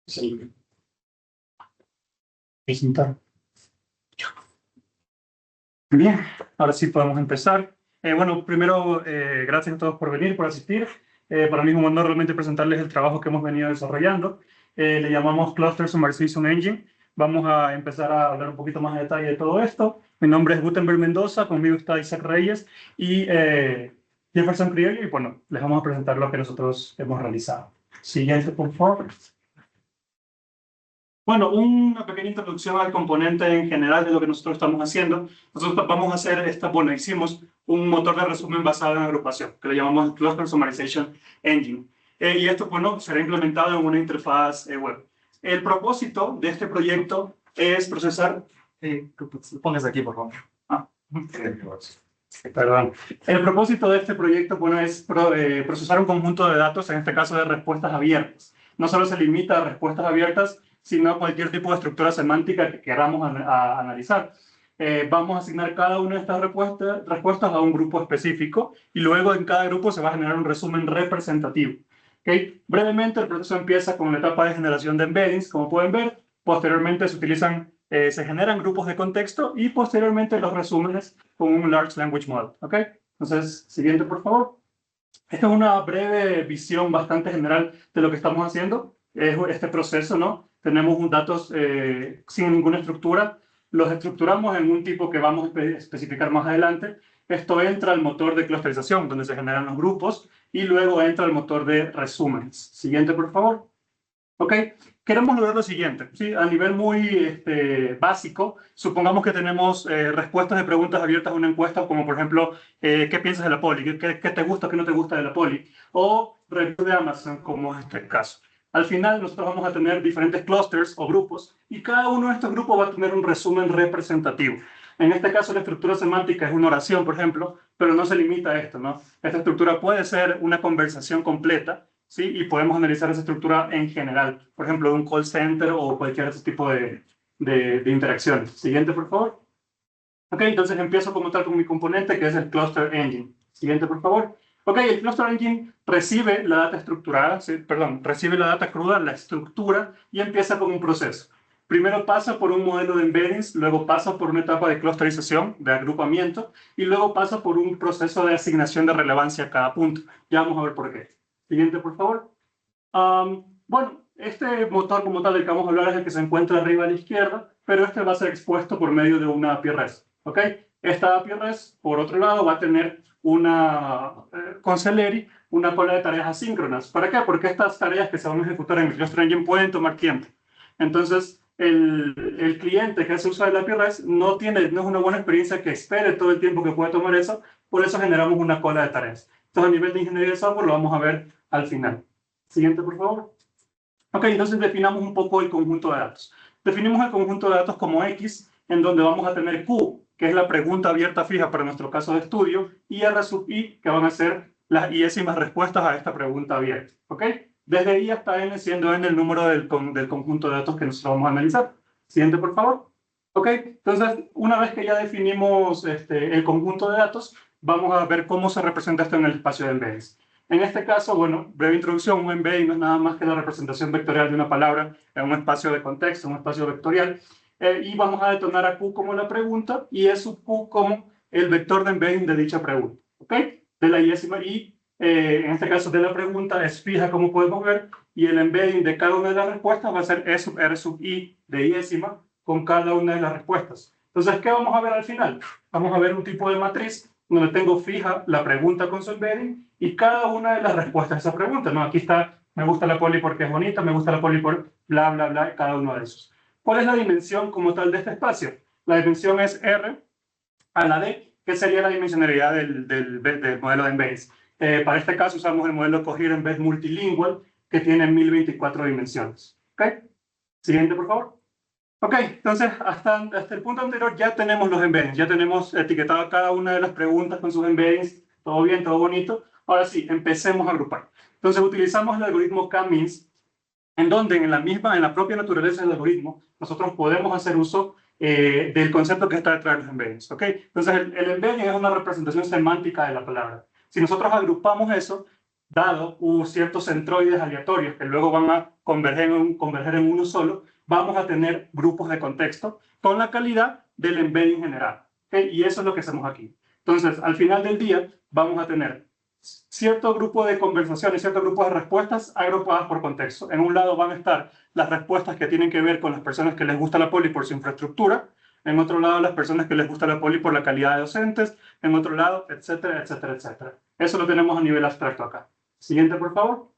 Sí. Presentar. Bien, ahora sí podemos empezar. Bueno, primero, gracias a todos por venir, por asistir. Para mí es un honor realmente presentarles el trabajo que hemos venido desarrollando. Le llamamos Cluster Summarization Engine. Vamos a empezar a hablar un poquito más de detalle de todo esto. Mi nombre es Gutenberg Mendoza, conmigo está Isaac Reyes y Jefferson Criollo, y bueno, les vamos a presentar lo que nosotros hemos realizado. Siguiente, por favor. Bueno, una pequeña introducción al componente en general de lo que nosotros estamos haciendo. Nosotros vamos a hacer hicimos un motor de resumen basado en agrupación, que le llamamos Cluster Summarization Engine. Y esto, bueno, será implementado en una interfaz web. El propósito de este proyecto es procesar... pongas aquí, por favor. Perdón. El propósito de este proyecto, bueno, es procesar un conjunto de datos, en este caso de respuestas abiertas. No solo se limita a respuestas abiertas, sino a cualquier tipo de estructura semántica que queramos analizar. Vamos a asignar cada una de estas respuestas a un grupo específico y luego en cada grupo se va a generar un resumen representativo. ¿Okay? Brevemente, el proceso empieza con la etapa de generación de embeddings, como pueden ver. Posteriormente se generan grupos de contexto y posteriormente los resúmenes con un Large Language Model. ¿Okay? Entonces, siguiente, por favor. Esta es una breve visión bastante general de lo que estamos haciendo. Es este proceso, ¿no? Tenemos datos sin ninguna estructura, los estructuramos en un tipo que vamos a especificar más adelante. Esto entra al motor de clusterización, donde se generan los grupos, y luego entra al motor de resúmenes. Siguiente, por favor. ¿Ok? Queremos lograr lo siguiente, ¿sí? A nivel muy básico, supongamos que tenemos respuestas de preguntas abiertas a una encuesta, como por ejemplo, ¿qué piensas de la poli? ¿Qué te gusta, qué no te gusta de la poli? O review de Amazon, como es este caso. Al final, nosotros vamos a tener diferentes clusters o grupos, y cada uno de estos grupos va a tener un resumen representativo. En este caso, la estructura semántica es una oración, por ejemplo, pero no se limita a esto, ¿no? Esta estructura puede ser una conversación completa, ¿sí? Y podemos analizar esa estructura en general, por ejemplo, de un call center o cualquier otro tipo de interacciones. Siguiente, por favor. Ok, entonces empiezo como tal con mi componente, que es el Cluster Engine. Siguiente, por favor. Ok, el Cluster Engine recibe la data estructurada, ¿sí? Perdón, recibe la data cruda, la estructura, y empieza con un proceso. Primero pasa por un modelo de embeddings, luego pasa por una etapa de clusterización, de agrupamiento, y luego pasa por un proceso de asignación de relevancia a cada punto. Ya vamos a ver por qué. Siguiente, por favor. Bueno, este motor como tal del que vamos a hablar es el que se encuentra arriba a la izquierda, pero este va a ser expuesto por medio de una API REST. ¿Ok? Esta API REST, por otro lado, va a tener con Celery una cola de tareas asíncronas. ¿Para qué? Porque estas tareas que se van a ejecutar en el Cluster Engine pueden tomar tiempo. Entonces, el cliente que hace uso de la API REST no es una buena experiencia que espere todo el tiempo que puede tomar eso, por eso generamos una cola de tareas. Entonces, a nivel de ingeniería de software lo vamos a ver al final. Siguiente, por favor. Ok, entonces definamos un poco el conjunto de datos. Definimos el conjunto de datos como X, en donde vamos a tener Q, que es la pregunta abierta fija para nuestro caso de estudio, y R sub I, que van a ser las iésimas respuestas a esta pregunta abierta. ¿Ok? Desde I hasta N, siendo N el número del conjunto de datos que nosotros vamos a analizar. Siguiente, por favor. Ok, entonces, una vez que ya definimos el conjunto de datos, vamos a ver cómo se representa esto en el espacio de embeddings. En este caso, bueno, breve introducción, un embedding no es nada más que la representación vectorial de una palabra en un espacio de contexto, un espacio vectorial, y vamos a detonar a Q como la pregunta y es Q como el vector de embedding de dicha pregunta, ¿ok? De la iésima y, en este caso de la pregunta, es fija como podemos ver, y el embedding de cada una de las respuestas va a ser E sub R sub I de iésima con cada una de las respuestas. Entonces, ¿qué vamos a ver al final? Vamos a ver un tipo de matriz donde tengo fija la pregunta con su embedding y cada una de las respuestas a esa pregunta, ¿no? Aquí está, me gusta la poli porque es bonita, me gusta la poli por bla, bla, bla, cada uno de esos. ¿Cuál es la dimensión como tal de este espacio? La dimensión es R a la D, que sería la dimensionalidad del modelo de Embeds. Para este caso usamos el modelo Cohere Embed Multilingual, que tiene 1024 dimensiones. ¿Ok? Siguiente, por favor. Ok, entonces hasta el punto anterior ya tenemos los embeddings, ya tenemos etiquetado cada una de las preguntas con sus embeddings, todo bien, todo bonito. Ahora sí, empecemos a agrupar. Entonces utilizamos el algoritmo K-means, en donde en la propia naturaleza del algoritmo, nosotros podemos hacer uso del concepto que está detrás de los embeddings. ¿Ok? Entonces el embedding es una representación semántica de la palabra. Si nosotros agrupamos eso, dado ciertos centroides aleatorios que luego van a converger en uno solo, vamos a tener grupos de contexto con la calidad del embedding general. ¿Okay? Y eso es lo que hacemos aquí. Entonces, al final del día, vamos a tener cierto grupo de conversaciones, cierto grupo de respuestas agrupadas por contexto. En un lado van a estar las respuestas que tienen que ver con las personas que les gusta la poli por su infraestructura, en otro lado las personas que les gusta la poli por la calidad de docentes, en otro lado, etcétera, etcétera, etcétera. Eso lo tenemos a nivel abstracto acá. Siguiente, por favor.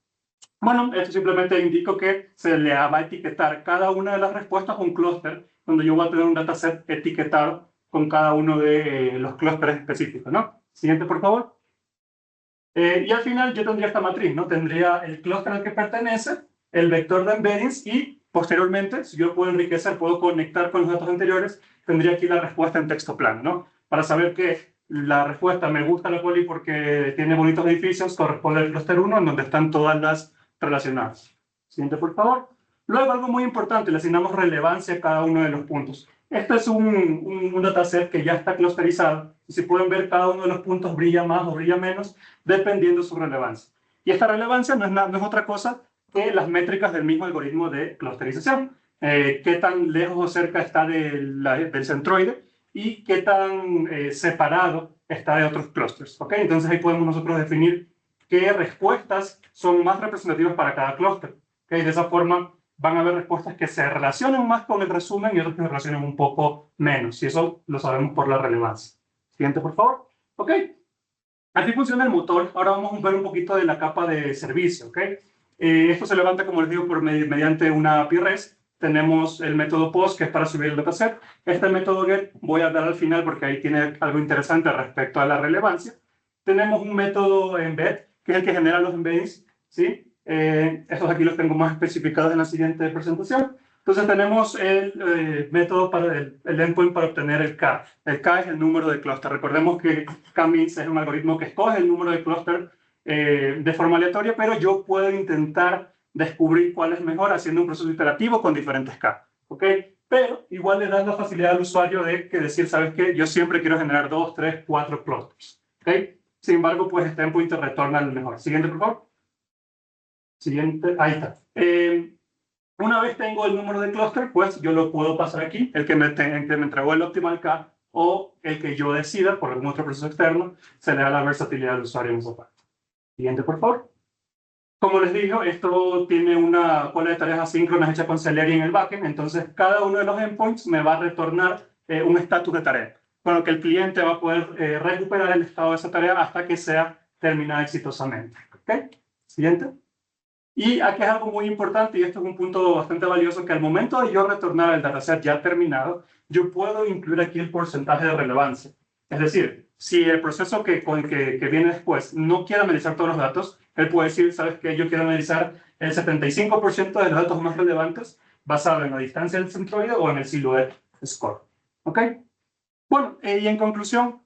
Bueno, esto simplemente indico que se le va a etiquetar cada una de las respuestas a un clúster, donde yo voy a tener un dataset etiquetado con cada uno de los clústeres específicos, ¿no? Siguiente, por favor. Y al final yo tendría esta matriz, ¿no? Tendría el clúster al que pertenece, el vector de embeddings y posteriormente, si yo puedo enriquecer, puedo conectar con los datos anteriores, tendría aquí la respuesta en texto plano, ¿no? Para saber que la respuesta me gusta la poli porque tiene bonitos edificios, corresponde al clúster 1, en donde están todas las relacionadas. Siguiente, por favor. Luego, algo muy importante, le asignamos relevancia a cada uno de los puntos. Este es un dataset que ya está clusterizado. Y si pueden ver, cada uno de los puntos brilla más o brilla menos, dependiendo de su relevancia. Y esta relevancia no es otra cosa que las métricas del mismo algoritmo de clusterización. Qué tan lejos o cerca está del centroide y qué tan separado está de otros clústeres. ¿Okay? Entonces ahí podemos nosotros definir qué respuestas son más representativas para cada clúster. ¿Okay? De esa forma van a haber respuestas que se relacionan más con el resumen y otras que se relacionan un poco menos. Y eso lo sabemos por la relevancia. Siguiente, por favor. Ok. Así funciona el motor. Ahora vamos a ver un poquito de la capa de servicio. ¿Ok? Esto se levanta, como les digo, mediante una API REST. Tenemos el método POST, que es para subir el dataset. Este método GET voy a hablar al final porque ahí tiene algo interesante respecto a la relevancia. Tenemos un método embed, que es el que genera los embeddings, ¿sí? Estos aquí los tengo más especificados en la siguiente presentación. Entonces tenemos el método para el endpoint para obtener el K. El K es el número de clúster. Recordemos que K-means es un algoritmo que escoge el número de clúster de forma aleatoria, pero yo puedo intentar descubrir cuál es mejor haciendo un proceso iterativo con diferentes K. ¿Ok? Pero igual le das la facilidad al usuario de decir, ¿sabes qué? Yo siempre quiero generar 2, 3, 4 clusters. ¿Ok? Sin embargo, pues este endpoint te retorna el mejor. Siguiente, por favor. Siguiente, ahí está. Una vez tengo el número de clúster, pues yo lo puedo pasar aquí, el que me entregó el optimal K o el que yo decida por algún otro proceso externo, se le da la versatilidad al usuario en esa parte. Siguiente, por favor. Como les dije, esto tiene una cola de tareas asíncronas hecha con Celery en el backend, entonces cada uno de los endpoints me va a retornar un estatus de tarea, con lo que el cliente va a poder recuperar el estado de esa tarea hasta que sea terminada exitosamente. ¿Ok? Siguiente. Y aquí es algo muy importante, y esto es un punto bastante valioso, que al momento de yo retornar el dataset ya terminado, yo puedo incluir aquí el porcentaje de relevancia. Es decir, si el proceso que viene después no quiere analizar todos los datos, él puede decir, ¿sabes qué? Yo quiero analizar el 75% de los datos más relevantes basado en la distancia del centroide o en el silhouette score. ¿Ok? Bueno, y en conclusión,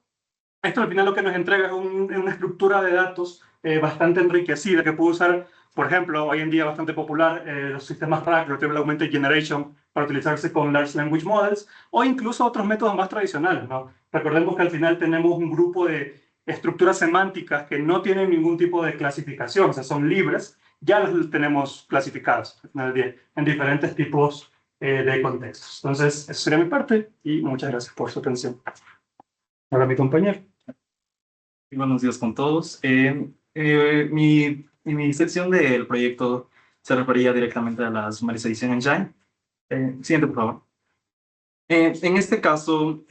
esto al final lo que nos entrega es una estructura de datos bastante enriquecida que puedo usar, por ejemplo, hoy en día bastante popular, los sistemas RAG, Retrieval Augmented Generation, para utilizarse con Large Language Models, o incluso otros métodos más tradicionales, ¿no? Recordemos que al final tenemos un grupo de estructuras semánticas que no tienen ningún tipo de clasificación, o sea, son libres, ya los tenemos clasificados al final del día, en diferentes tipos de contextos. Entonces, eso sería mi parte, y muchas gracias por su atención. Ahora mi compañero. Buenos días con todos. Mi sección del proyecto se refería directamente a la Summarization Engine. Siguiente, por favor. En este caso,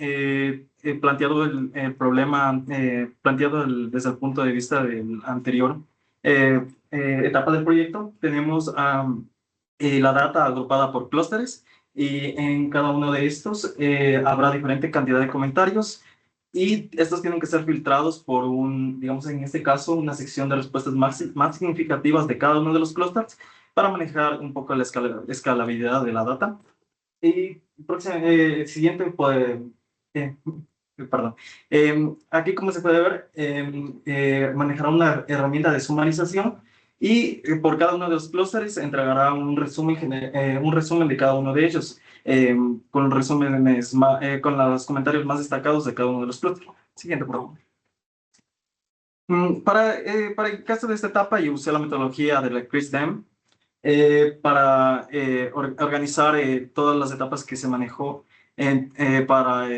planteado el problema, desde el punto de vista del anterior etapa del proyecto, tenemos la data agrupada por clústeres y en cada uno de estos habrá diferente cantidad de comentarios y estos tienen que ser filtrados por digamos en este caso, una sección de respuestas más significativas de cada uno de los clústeres para manejar un poco la escalabilidad de la data. Y siguiente, pues, eh, perdón. Aquí, como se puede ver, manejará una herramienta de sumarización y por cada uno de los clústeres entregará un resumen de cada uno de ellos, con resúmenes, con los comentarios más destacados de cada uno de los clústeres. Siguiente, por favor. Para el caso de esta etapa, yo usé la metodología de la CRISP-DM para organizar todas las etapas que se manejó para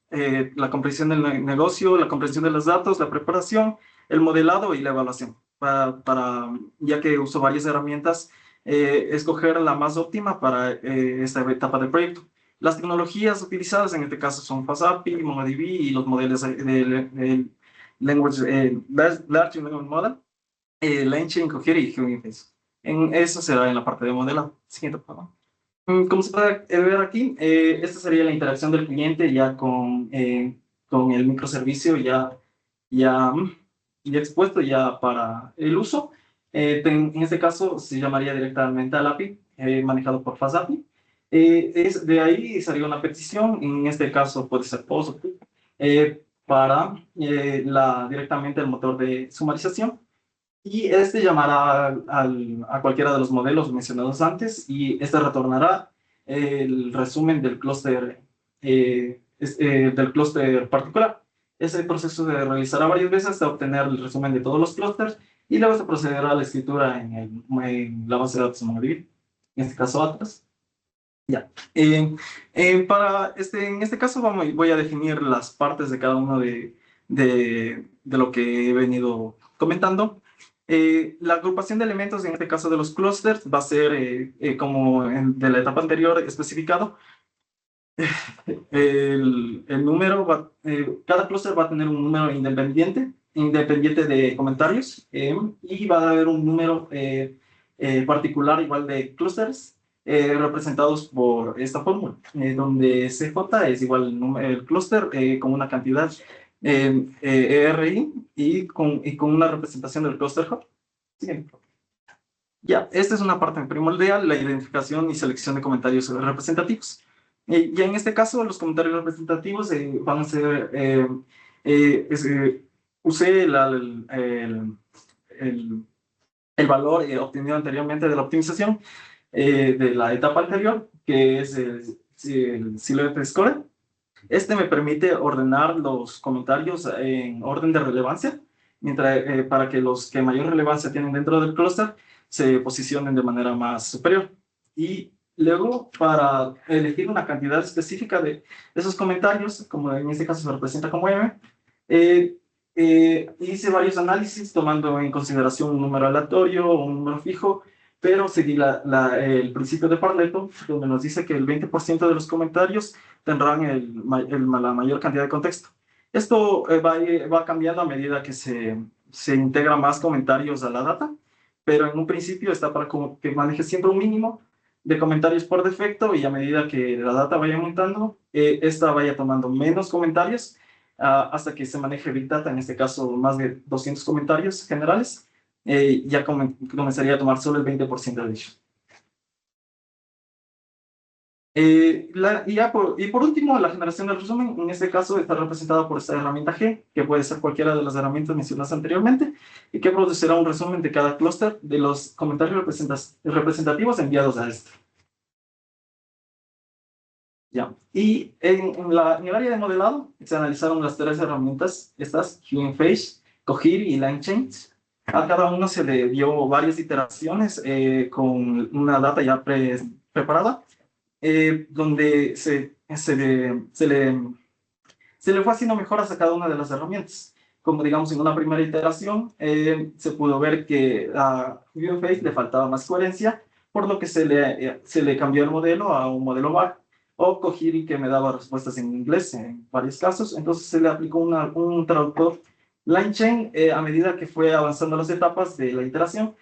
la comprensión del negocio, la comprensión de los datos, la preparación, el modelado y la evaluación. Ya que uso varias herramientas, escoger la más óptima para esta etapa del proyecto. Las tecnologías utilizadas en este caso son FastAPI, MongoDB y los modelos de Language, Large Language Model, LangChain, Cohere y Hugging Face. Eso será en la parte de modelado. Siguiente, por favor. Como se puede ver aquí, esta sería la interacción del cliente ya con el microservicio ya, ya expuesto ya para el uso. En este caso se llamaría directamente al API, manejado por FastAPI. De ahí sería una petición, en este caso puede ser POST o PUT, para directamente el motor de sumarización. Y este llamará a cualquiera de los modelos mencionados antes y este retornará el resumen del clúster particular. Ese proceso se realizará varias veces hasta obtener el resumen de todos los clústeres y luego se procederá a la escritura en la base de datos MongoDB, en este caso Atlas. Ya. En este caso voy a definir las partes de cada uno de lo que he venido comentando. La agrupación de elementos, en este caso de los clusters, va a ser como de la etapa anterior especificado. El número, cada clúster va a tener un número independiente de comentarios y va a haber un número particular igual de clústeres representados por esta fórmula, donde CJ es igual el clúster con una cantidad ERI y con una representación del clúster hub. Siguiente. Ya, esta es una parte primordial, la identificación y selección de comentarios representativos. Ya en este caso, los comentarios representativos van a ser, usé el valor obtenido anteriormente de la optimización de la etapa anterior, que es el Silhouette Score. Este me permite ordenar los comentarios en orden de relevancia, para que los que mayor relevancia tienen dentro del clúster se posicionen de manera más superior. Y luego, para elegir una cantidad específica de esos comentarios, como en este caso se representa como M, hice varios análisis tomando en consideración un número aleatorio o un número fijo, pero seguí el principio de Pareto, donde nos dice que el 20% de los comentarios tendrán la mayor cantidad de contexto. Esto va cambiando a medida que se integra más comentarios a la data, pero en un principio está para que maneje siempre un mínimo de comentarios por defecto y a medida que la data vaya aumentando, esta vaya tomando menos comentarios hasta que se maneje Big Data, en este caso más de 200 comentarios generales, ya comenzaría a tomar solo el 20% de ellos. Y por último, la generación del resumen, en este caso está representada por esta herramienta G, que puede ser cualquiera de las herramientas mencionadas anteriormente, y que producirá un resumen de cada clúster de los comentarios representativos enviados a este. Ya. Y en el área de modelado se analizaron las tres herramientas, estas, Hugging Face, Cohere y LangChain. A cada uno se le dio varias iteraciones con una data ya preparada, donde se le fue haciendo mejoras a cada una de las herramientas. Como digamos, en una primera iteración se pudo ver que a Hugging Face le faltaba más coherencia, por lo que se le cambió el modelo a un modelo VAR, o Kohiri que me daba respuestas en inglés en varios casos. Entonces se le aplicó un traductor LangChain a medida que fue avanzando las etapas de la iteración.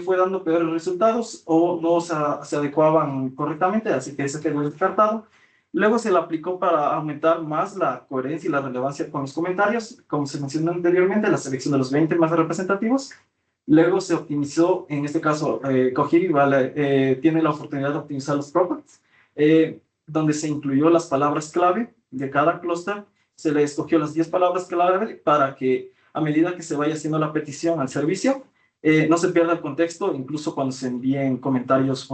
Fue dando peores resultados o no se adecuaban correctamente, así que ese quedó descartado. Luego se le aplicó para aumentar más la coherencia y la relevancia con los comentarios, como se mencionó anteriormente, la selección de los 20 más representativos. Luego se optimizó, en este caso, Kohiri tiene la oportunidad de optimizar los properties, donde se incluyó las palabras clave de cada clúster. Se le escogió las 10 palabras clave para que a medida que se vaya haciendo la petición al servicio, no se pierda el contexto, incluso cuando se envíen comentarios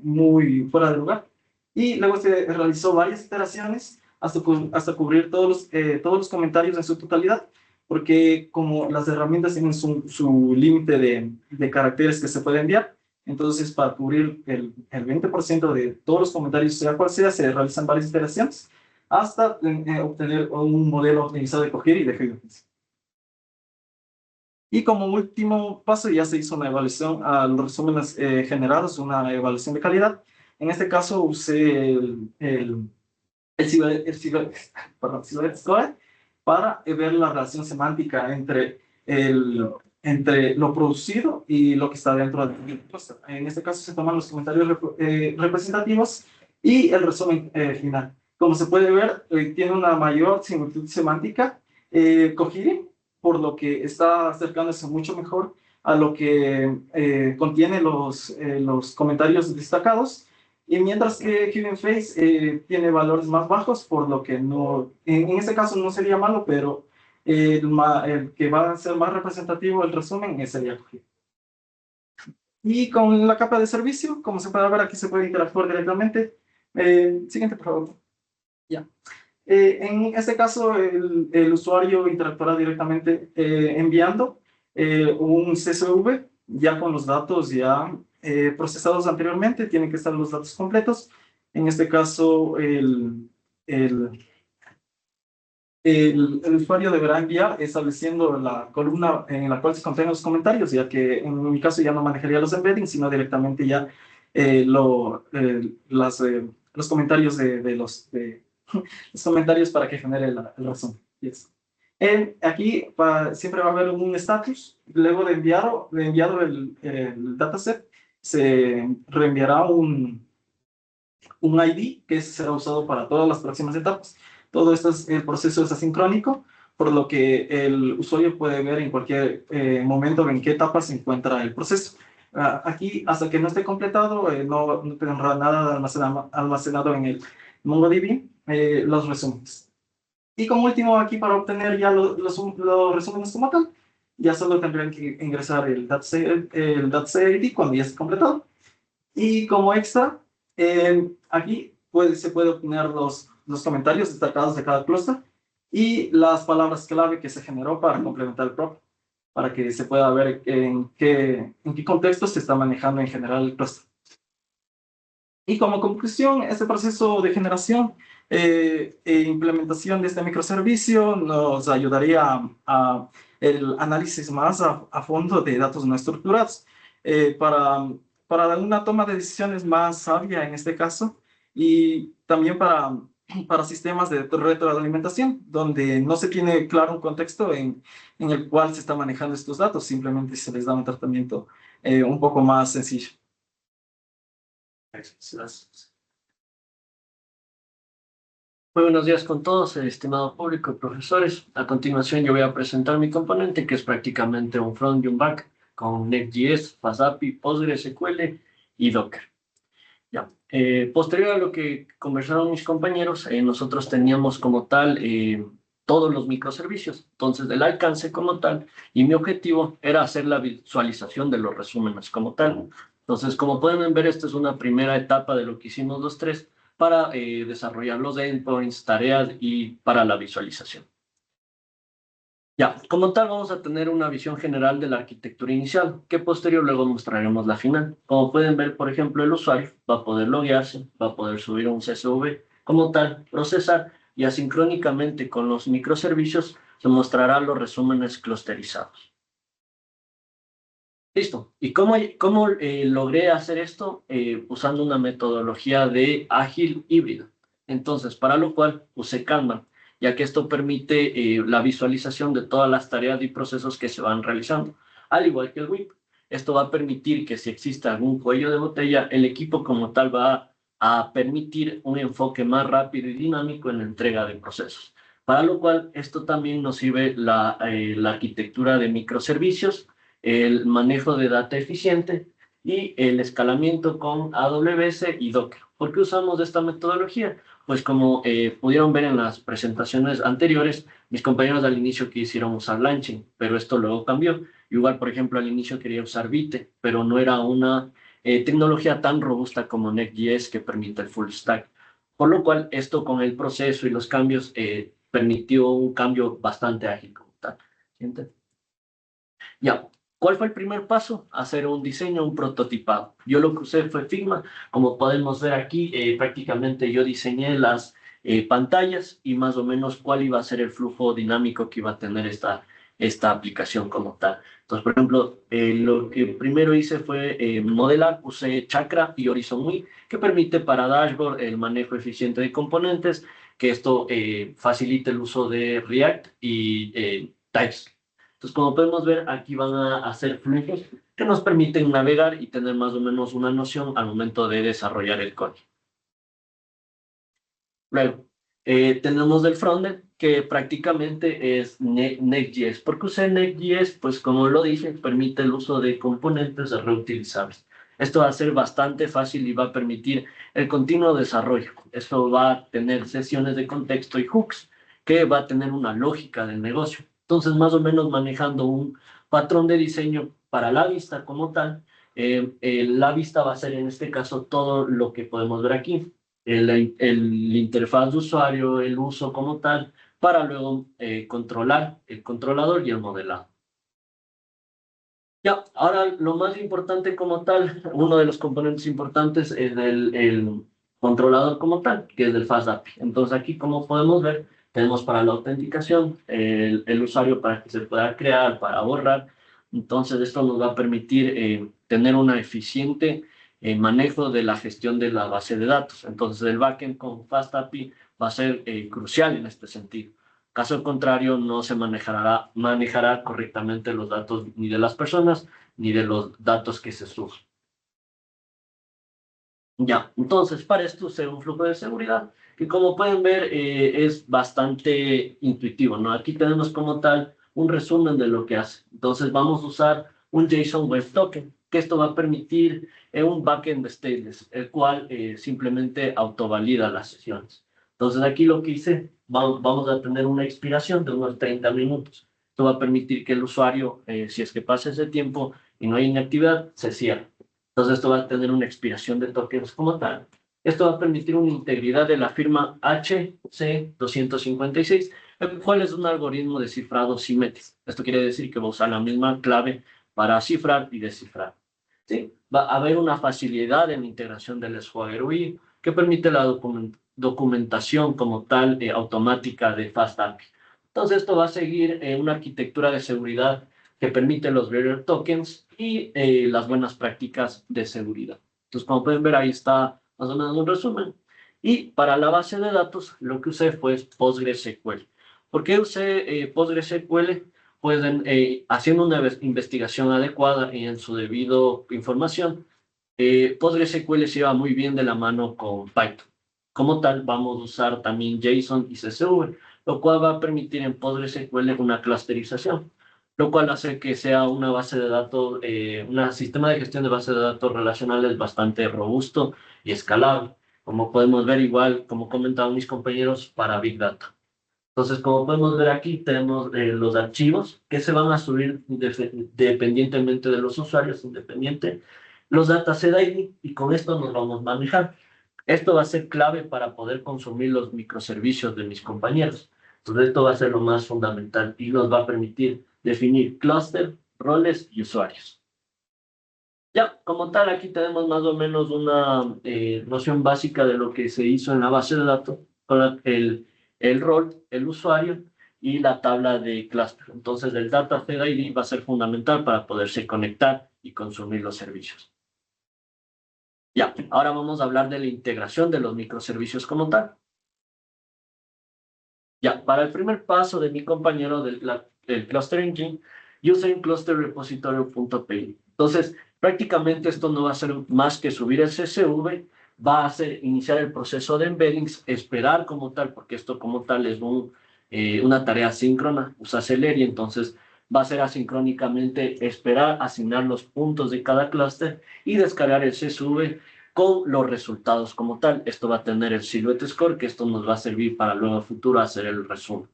muy fuera de lugar. Y luego se realizó varias iteraciones hasta cubrir todos los comentarios en su totalidad, porque como las herramientas tienen su límite de caracteres que se puede enviar, entonces para cubrir el 20% de todos los comentarios, sea cual sea, se realizan varias iteraciones hasta obtener un modelo optimizado de Kohiri y de Huygens. Y como último paso ya se hizo una evaluación a los resúmenes generados, una evaluación de calidad. En este caso usé el Silhouette Score para ver la relación semántica entre lo producido y lo que está dentro del clúster. En este caso se toman los comentarios representativos y el resumen final. Como se puede ver, tiene una mayor similitud semántica Kohiri, por lo que está acercándose mucho mejor a lo que contiene los comentarios destacados. Y mientras que Hugging Face tiene valores más bajos, por lo que no, en este caso no sería malo, pero el que va a ser más representativo el resumen sería Kohiri. Y con la capa de servicio, como se puede ver aquí, se puede interactuar directamente. Siguiente, por favor. Ya. En este caso, el usuario interactuará directamente enviando un CSV ya con los datos ya procesados anteriormente. Tienen que estar los datos completos. En este caso, el usuario deberá enviar estableciendo la columna en la cual se contienen los comentarios, ya que en mi caso ya no manejaría los embeddings, sino directamente ya los comentarios de los comentarios para que genere el resumen. Yes. Aquí siempre va a haber un status. Luego de enviado el dataset, se reenviará un ID que será usado para todas las próximas etapas. Todo el proceso es asincrónico, por lo que el usuario puede ver en cualquier momento en qué etapa se encuentra el proceso. Aquí, hasta que no esté completado, no tendrá nada almacenado en el MongoDB, los resúmenes. Y como último, aquí para obtener ya los resúmenes como tal, ya solo tendrían que ingresar el DATC ID cuando ya esté completado. Y como extra, aquí se puede obtener los comentarios destacados de cada clúster y las palabras clave que se generó para complementar el prop, para que se pueda ver en qué contexto se está manejando en general el clúster. Y como conclusión, este proceso de generación e implementación de este microservicio nos ayudaría a el análisis más a fondo de datos no estructurados para una toma de decisiones más sabia en este caso, y también para sistemas de retroalimentación, donde no se tiene claro un contexto en el cual se está manejando estos datos, simplemente se les da un tratamiento un poco más sencillo. Gracias. Muy buenos días con todos, estimado público y profesores. A continuación yo voy a presentar mi componente, que es prácticamente un front y un back con Next.js, FastAPI, PostgreSQL y Docker. Ya. Posterior a lo que conversaron mis compañeros, nosotros teníamos como tal todos los microservicios. Entonces, el alcance como tal y mi objetivo era hacer la visualización de los resúmenes como tal. Entonces, como pueden ver, esta es una primera etapa de lo que hicimos los tres para desarrollar los endpoints, tareas y para la visualización. Ya, como tal vamos a tener una visión general de la arquitectura inicial, que posterior luego mostraremos la final. Como pueden ver, por ejemplo, el usuario va a poder loguearse, va a poder subir un CSV, como tal, procesar, y asincrónicamente con los microservicios se mostrarán los resúmenes clusterizados. Listo. ¿Y cómo logré hacer esto? Usando una metodología de ágil híbrida. Entonces, para lo cual usé Kanban, ya que esto permite la visualización de todas las tareas y procesos que se van realizando, al igual que el WIP. Esto va a permitir que si existe algún cuello de botella, el equipo como tal va a permitir un enfoque más rápido y dinámico en la entrega de procesos. Para lo cual, esto también nos sirve la arquitectura de microservicios, el manejo de data eficiente y el escalamiento con AWS y Docker. ¿Por qué usamos esta metodología? Pues como pudieron ver en las presentaciones anteriores, mis compañeros al inicio quisieron usar LangChain, pero esto luego cambió. Igual, por ejemplo, al inicio quería usar Vite, pero no era una tecnología tan robusta como Next.js que permite el full stack. Por lo cual, esto con el proceso y los cambios permitió un cambio bastante ágil como tal. ¿Siente? Ya, ¿cuál fue el primer paso? Hacer un diseño, un prototipado. Yo lo que usé fue Figma. Como podemos ver aquí, prácticamente yo diseñé las pantallas y más o menos cuál iba a ser el flujo dinámico que iba a tener esta aplicación como tal. Entonces, por ejemplo, lo que primero hice fue modelar, usé Chakra y Horizon UI, que permite para dashboard el manejo eficiente de componentes, que esto facilite el uso de React y TypeScript. Entonces, como podemos ver, aquí van a hacer flujos que nos permiten navegar y tener más o menos una noción al momento de desarrollar el código. Luego, tenemos el frontend, que prácticamente es Next.js. ¿Por qué usé Next.js? Pues como lo dije, permite el uso de componentes reutilizables. Esto va a ser bastante fácil y va a permitir el continuo desarrollo. Esto va a tener sesiones de contexto y hooks, que va a tener una lógica del negocio. Entonces, más o menos manejando un patrón de diseño para la vista como tal, la vista va a ser en este caso todo lo que podemos ver aquí el interfaz de usuario, el uso como tal, para luego controlar el controlador y el modelado. Ya, ahora lo más importante como tal, uno de los componentes importantes es el controlador como tal, que es el Fast API. Entonces aquí, como podemos ver, tenemos para la autenticación, el usuario para que se pueda crear, para borrar. Entonces esto nos va a permitir tener una eficiente manejo de la gestión de la base de datos. Entonces el backend con Fast API va a ser crucial en este sentido. Caso contrario, no se manejará correctamente los datos ni de las personas ni de los datos que se suben. Ya, entonces para esto usé un flujo de seguridad que como pueden ver es bastante intuitivo, ¿no? Aquí tenemos como tal un resumen de lo que hace. Entonces vamos a usar un JSON Web Token, que esto va a permitir un backend stateless, el cual simplemente autovalida las sesiones. Entonces aquí lo que hice, vamos a tener una expiración de unos 30 minutos. Esto va a permitir que el usuario, si es que pasa ese tiempo y no hay inactividad, se cierre. Entonces esto va a tener una expiración de tokens como tal. Esto va a permitir una integridad de la firma HC256, el cual es un algoritmo de cifrado simétrico. Esto quiere decir que va a usar la misma clave para cifrar y descifrar. ¿Sí? Va a haber una facilidad en la integración del Swagger UI que permite la documentación como tal automática de FastAPI. Entonces esto va a seguir una arquitectura de seguridad que permite los Bearer Tokens y las buenas prácticas de seguridad. Entonces, como pueden ver, ahí está más o menos un resumen. Y para la base de datos, lo que usé fue PostgreSQL. ¿Por qué usé PostgreSQL? Pues haciendo una investigación adecuada y en su debido información, PostgreSQL se lleva muy bien de la mano con Python. Como tal, vamos a usar también JSON y CSV, lo cual va a permitir en PostgreSQL una clusterización, lo cual hace que sea una base de datos, un sistema de gestión de bases de datos relacionales bastante robusto y escalable. Como podemos ver, igual, como comentaban mis compañeros, para Big Data. Entonces, como podemos ver aquí, tenemos los archivos que se van a subir dependientemente de los usuarios, independiente, los dataset ID, y con esto nos vamos a manejar. Esto va a ser clave para poder consumir los microservicios de mis compañeros. Entonces, esto va a ser lo más fundamental y nos va a permitir definir clúster, roles y usuarios. Ya, como tal, aquí tenemos más o menos una noción básica de lo que se hizo en la base de datos con el rol, el usuario y la tabla de clúster. Entonces, el dataset ID va a ser fundamental para poderse conectar y consumir los servicios. Ya, ahora vamos a hablar de la integración de los microservicios como tal. Ya, para el primer paso de mi compañero del Cluster Engine, yo usé un cluster repositorio.py. Entonces, prácticamente esto no va a ser más que subir el CSV, va a ser iniciar el proceso de embeddings, esperar como tal, porque esto como tal es una tarea síncrona, usa Celery, entonces va a ser asincrónicamente esperar, asignar los puntos de cada clúster y descargar el CSV con los resultados como tal. Esto va a tener el Silhouette Score, que esto nos va a servir para luego en futuro hacer el resumen.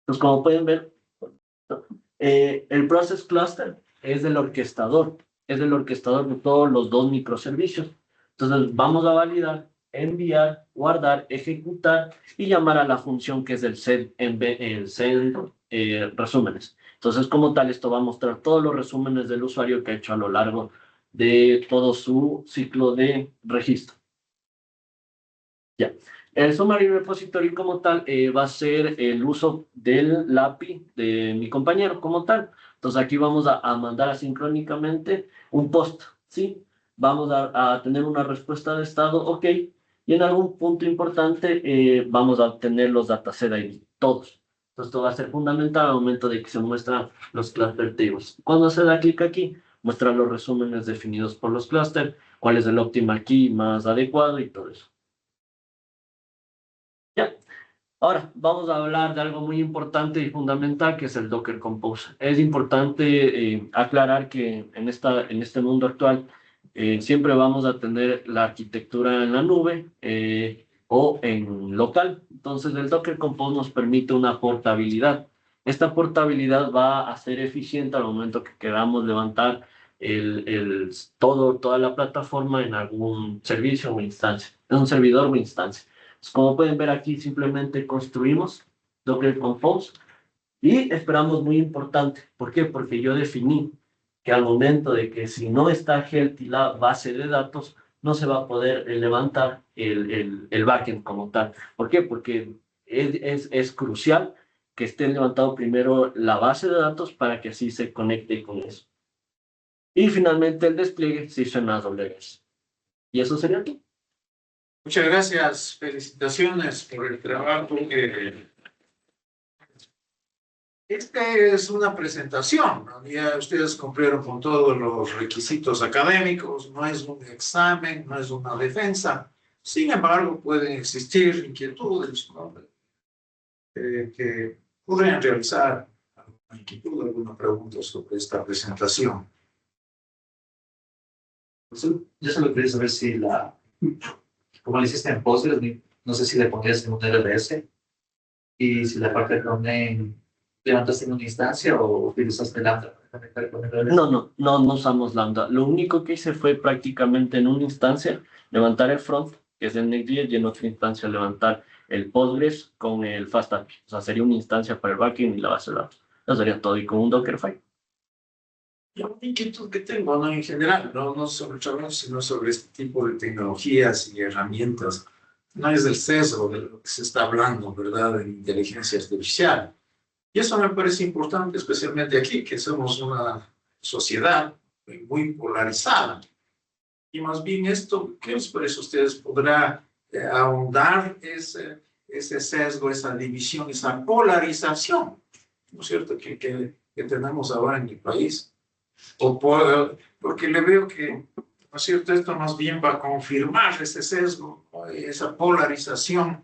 Entonces, como pueden ver, el Process Cluster es del orquestador de todos los dos microservicios. Entonces, vamos a validar, enviar, guardar, ejecutar y llamar a la función que es el send resúmenes. Entonces, como tal, esto va a mostrar todos los resúmenes del usuario que ha hecho a lo largo de todo su ciclo de registro. Ya. El Summary Repository como tal va a ser el uso del API de mi compañero como tal. Entonces aquí vamos a mandar asincrónicamente un post, ¿sí? Vamos a tener una respuesta de estado, ok. Y en algún punto importante vamos a obtener los dataset ID, todos. Entonces esto va a ser fundamental al momento de que se muestran los cluster tables. Cuando se da clic aquí, muestra los resúmenes definidos por los clusters, cuál es el optimal key más adecuado y todo eso. Ya. Ahora, vamos a hablar de algo muy importante y fundamental, que es el Docker Compose. Es importante aclarar que en este mundo actual siempre vamos a tener la arquitectura en la nube o en local. Entonces, el Docker Compose nos permite una portabilidad. Esta portabilidad va a ser eficiente al momento que queramos levantar toda la plataforma en algún servicio o instancia, en un servidor o instancia. Como pueden ver aquí, simplemente construimos Docker Compose y esperamos muy importante. ¿Por qué? Porque yo definí que al momento de que si no está healthy la base de datos, no se va a poder levantar el backend como tal. ¿Por qué? Porque es crucial que esté levantado primero la base de datos para que así se conecte con eso. Y finalmente el despliegue se hizo en AWS. Y eso sería todo. Muchas gracias, felicitaciones por el trabajo. Esta es una presentación, ¿no? Ya ustedes cumplieron con todos los requisitos académicos, no es un examen, no es una defensa. Sin embargo, pueden existir inquietudes, ¿no? Que podrían realizar alguna inquietud, alguna pregunta sobre esta presentación. Yo solo quería saber si como le hiciste en Postgres, no sé si le pondrías en un RDS y si la parte de frontend levantaste en una instancia o utilizaste Lambda para conectar con RDS. No usamos Lambda. Lo único que hice fue prácticamente en una instancia levantar el front, que es el Next.js, y en otra instancia levantar el Postgres con el FastAPI. O sea, sería una instancia para el backend y la base de datos. Eso sería todo y con un Dockerfile. La inquietud que tengo, ¿no? En general, no sobre Chabón, sino sobre este tipo de tecnologías y herramientas, no es del sesgo de lo que se está hablando, ¿verdad?, de inteligencia artificial. Y eso me parece importante, especialmente aquí, que somos una sociedad muy polarizada. Y más bien esto, ¿qué les parece a ustedes? ¿Podrá ahondar ese sesgo, esa división, esa polarización, ¿no es cierto?, que tenemos ahora en el país? Porque le veo que, ¿no es cierto?, esto más bien va a confirmar ese sesgo, esa polarización,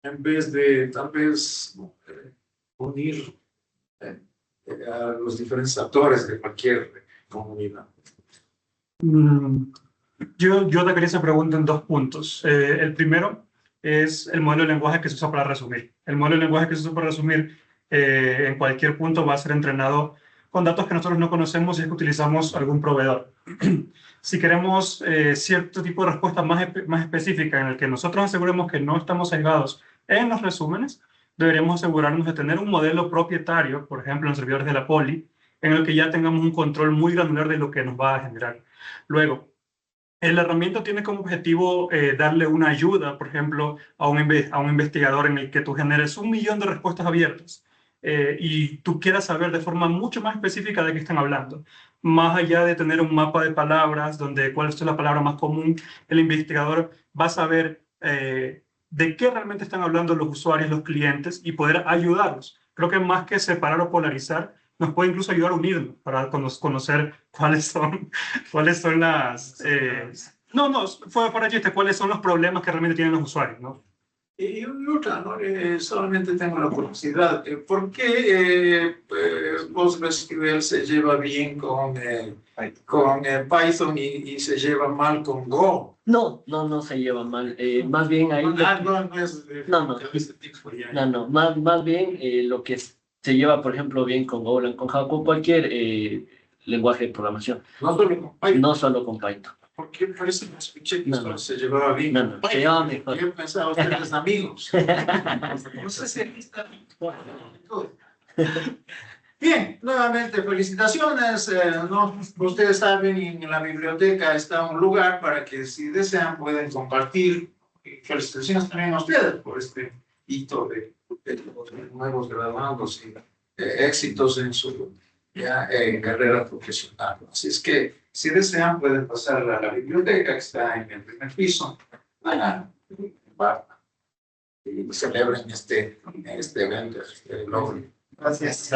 en vez de tal vez unir a los diferentes actores de cualquier comunidad. Yo atacaría esa pregunta en 2 puntos. El primero es el modelo de lenguaje que se usa para resumir. El modelo de lenguaje que se usa para resumir en cualquier punto va a ser entrenado con datos que nosotros no conocemos si es que utilizamos algún proveedor. Si queremos cierto tipo de respuesta más específica en el que nosotros aseguremos que no estamos sesgados en los resúmenes, deberíamos asegurarnos de tener un modelo propietario, por ejemplo, en los servidores de la Poli, en el que ya tengamos un control muy granular de lo que nos va a generar. Luego, la herramienta tiene como objetivo darle una ayuda, por ejemplo, a un investigador en el que tú generes 1 millón de respuestas abiertas y tú quieras saber de forma mucho más específica de qué están hablando. más allá de tener un mapa de palabras donde cuál es la palabra más común, el investigador va a saber de qué realmente están hablando los usuarios, los clientes y poder ayudarlos. Creo que más que separar o polarizar, nos puede incluso ayudar a unirnos para conocer cuáles son las... no, fue para chiste, cuáles son los problemas que realmente tienen los usuarios, ¿no? Y otra, ¿no? Solamente tengo la curiosidad. ¿Por qué PostgreSQL se lleva bien con Python y se lleva mal con Go? No se lleva mal. Más bien ahí... No es No. de este tipo ya. No, más bien lo que se lleva, por ejemplo, bien con Golang, con Java, con cualquier lenguaje de programación, No solo con Python. no solo con Python. Porque parece que escuché que No, solo no. se llevaba bien No, con se lleva Python. mejor. Yo pensaba ustedes amigos. No sé si aquí está. Bien, nuevamente felicitaciones. No, ustedes saben, en la biblioteca está un lugar para que si desean pueden compartir. Y felicitaciones también a ustedes por este hito de los nuevos graduados y éxitos en su carrera profesional. Así es que si desean pueden pasar a la biblioteca que está en el primer piso y celebren este evento, este logro. Gracias.